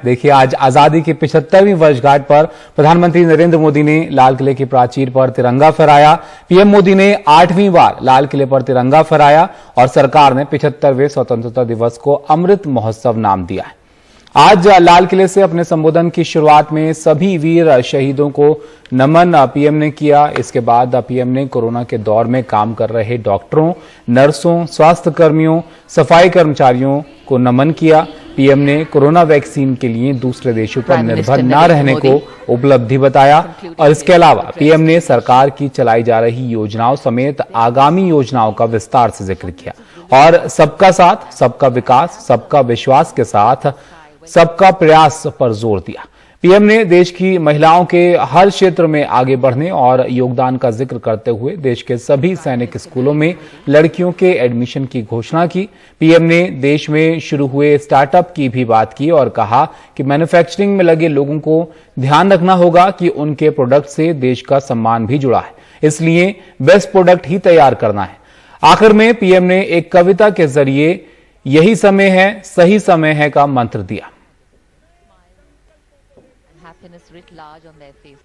देखिए, आज आजादी की 75वीं वर्षगांठ पर प्रधानमंत्री नरेंद्र मोदी ने लाल किले की प्राचीर पर तिरंगा फहराया। पीएम मोदी ने 8वीं बार लाल किले पर तिरंगा फहराया और सरकार ने 75वें स्वतंत्रता दिवस को अमृत महोत्सव नाम दिया है। आज लाल किले से अपने संबोधन की शुरुआत में सभी वीर शहीदों को नमन पीएम ने किया। इसके बाद पीएम ने कोरोना के दौर में काम कर रहे डॉक्टरों, नर्सों, स्वास्थ्य कर्मियों, सफाई कर्मचारियों को नमन किया। पीएम ने कोरोना वैक्सीन के लिए दूसरे देशों पर निर्भर न रहने को उपलब्धि बताया और इसके अलावा पीएम ने सरकार की चलाई जा रही योजनाओं समेत आगामी योजनाओं का विस्तार से जिक्र किया और सबका साथ, सबका विकास, सबका विश्वास के साथ सबका प्रयास पर जोर दिया। पीएम ने देश की महिलाओं के हर क्षेत्र में आगे बढ़ने और योगदान का जिक्र करते हुए देश के सभी सैनिक स्कूलों में लड़कियों के एडमिशन की घोषणा की। पीएम ने देश में शुरू हुए स्टार्टअप की भी बात की और कहा कि मैन्युफैक्चरिंग में लगे लोगों को ध्यान रखना होगा कि उनके प्रोडक्ट से देश का सम्मान भी जुड़ा है, इसलिए बेस्ट प्रोडक्ट ही तैयार करना है। आखिर में पीएम ने एक कविता के जरिए यही समय है, सही समय है का मंत्र दिया। Writ large on their face.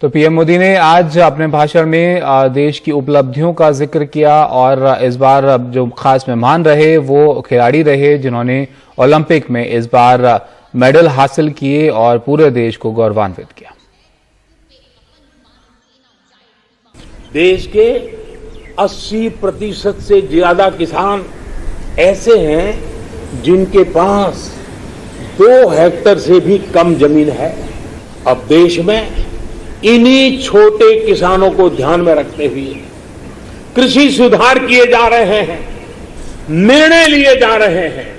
तो पीएम मोदी ने आज अपने भाषण में देश की उपलब्धियों का जिक्र किया और इस बार जो खास मेहमान रहे वो खिलाड़ी रहे जिन्होंने ओलंपिक में इस बार मेडल हासिल किए और पूरे देश को गौरवान्वित किया। देश के 80% से ज्यादा किसान ऐसे हैं जिनके पास 2 हेक्टेयर से भी कम जमीन है। अब देश में इन्हीं छोटे किसानों को ध्यान में रखते हुए कृषि सुधार किए जा रहे हैं, निर्णय लिए जा रहे हैं।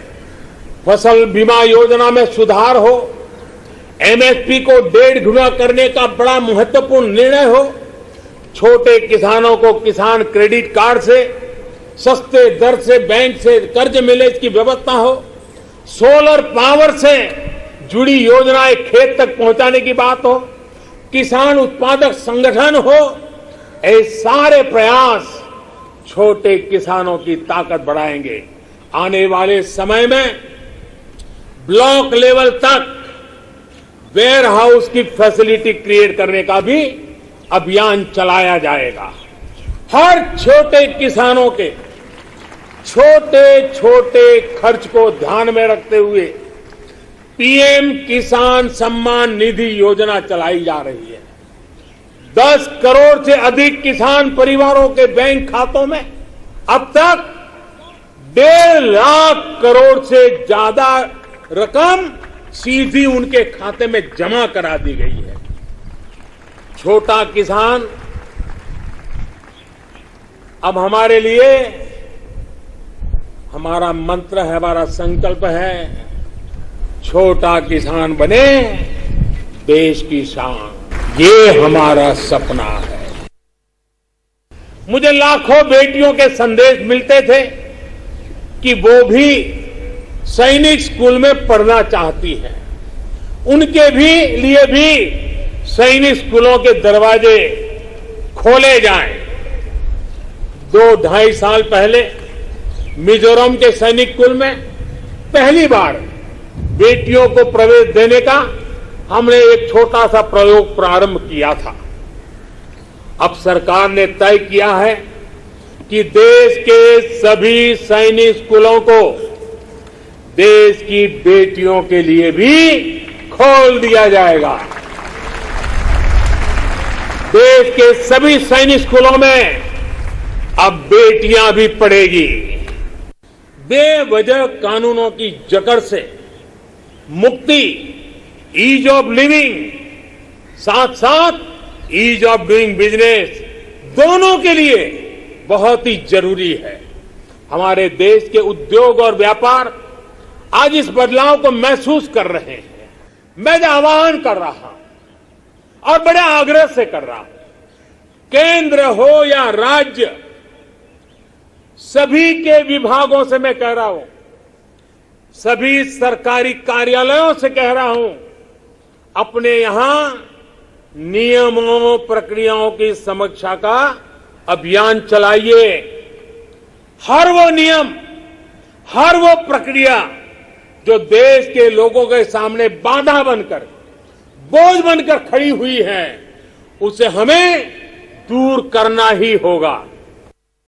फसल बीमा योजना में सुधार हो, एमएसपी को 1.5 गुना करने का बड़ा महत्वपूर्ण निर्णय हो, छोटे किसानों को किसान क्रेडिट कार्ड से सस्ते दर से बैंक से कर्ज मिले इसकी व्यवस्था हो, सोलर पावर से जुड़ी योजनाएं खेत तक पहुंचाने की बात हो, किसान उत्पादक संगठन हो, ये सारे प्रयास छोटे किसानों की ताकत बढ़ाएंगे। आने वाले समय में ब्लॉक लेवल तक वेयर हाउस की फैसिलिटी क्रिएट करने का भी अभियान चलाया जाएगा। हर छोटे किसानों के छोटे छोटे खर्च को ध्यान में रखते हुए पीएम किसान सम्मान निधि योजना चलाई जा रही है। 10 करोड़ से अधिक किसान परिवारों के बैंक खातों में अब तक 1.5 लाख करोड़ से ज्यादा रकम सीधी उनके खाते में जमा करा दी गई है। छोटा किसान अब हमारे लिए, हमारा मंत्र है, हमारा संकल्प है, छोटा किसान बने देश की शान। ये हमारा सपना है। मुझे लाखों बेटियों के संदेश मिलते थे कि वो भी सैनिक स्कूल में पढ़ना चाहती हैं। उनके भी लिए भी सैनिक स्कूलों के दरवाजे खोले जाएं। 2-2.5 साल पहले मिजोरम के सैनिक स्कूल में पहली बार बेटियों को प्रवेश देने का हमने एक छोटा सा प्रयोग प्रारंभ किया था। अब सरकार ने तय किया है कि देश के सभी सैनिक स्कूलों को देश की बेटियों के लिए भी खोल दिया जाएगा। देश के सभी सैनिक स्कूलों में अब बेटियां भी पढ़ेगी। बेवजह कानूनों की जकड़ से मुक्ति, ईज ऑफ लिविंग, साथ साथ ईज ऑफ डूइंग बिजनेस, दोनों के लिए बहुत ही जरूरी है। हमारे देश के उद्योग और व्यापार आज इस बदलाव को महसूस कर रहे हैं। मैं आह्वान कर रहा हूं और बड़े आग्रह से कर रहा हूं, केंद्र हो या राज्य, सभी के विभागों से मैं कह रहा हूं, सभी सरकारी कार्यालयों से कह रहा हूं, अपने यहां नियमों प्रक्रियाओं की समीक्षा का अभियान चलाइए। हर वो नियम, हर वो प्रक्रिया जो देश के लोगों के सामने बाधा बनकर, बोझ बनकर खड़ी हुई है, उसे हमें दूर करना ही होगा।